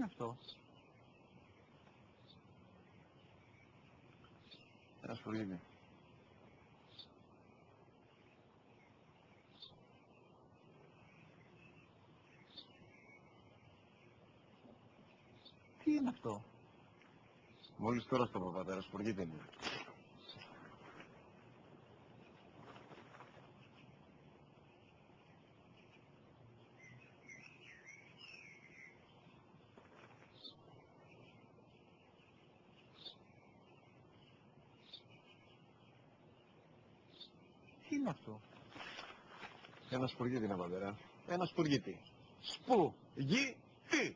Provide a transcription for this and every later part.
είναι αυτό? Ένα σπουργίτι. Τι είναι αυτό? Μόλις τώρα στο πατέρα, σπουργίτι είναι. Τι είναι αυτό? Ένα σπουργίτι είναι, πατέρα. Ένα σπουργίτι. Σπουργίτι!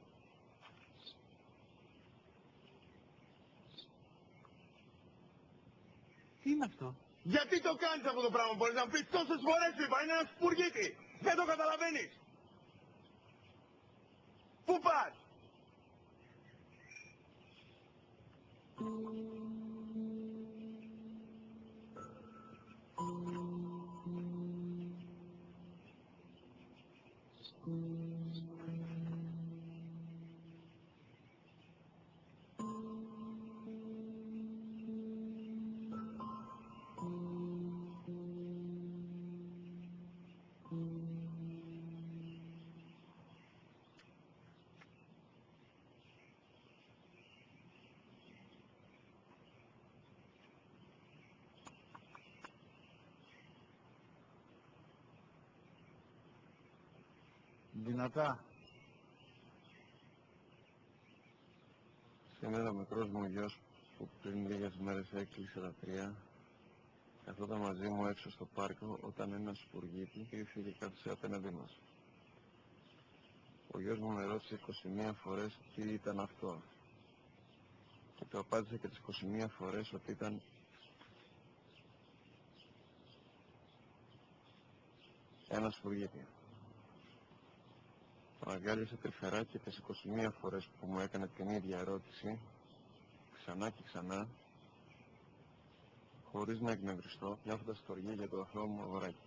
Τι είναι αυτό? Γιατί το κάνεις αυτό το πράγμα, μπορείς να μου πεις τόσες φορές σου είπα, είναι ένα σπουργίτι. Δεν το καταλαβαίνεις. Πού πας? Δυνατά. Σήμερα ο μικρός μου γιος που πριν λίγες μέρες έκλεισε τα 3 καθόταν μαζί μου έξω στο πάρκο όταν ένα σπουργίτι ήρθε και κάθισε απέναντί μας. Ο γιος μου με ρώτησε 21 φορές τι ήταν αυτό και του απάντησε και τις 21 φορές ότι ήταν ένα σπουργίτι. Τον αγκάλιασε τρυφερά και τις 21 φορές που μου έκανε την ίδια ερώτηση ξανά και ξανά χωρίς να εκνευριστώ, πιάφοντας στοργή για το αθώο μου αγοράκι.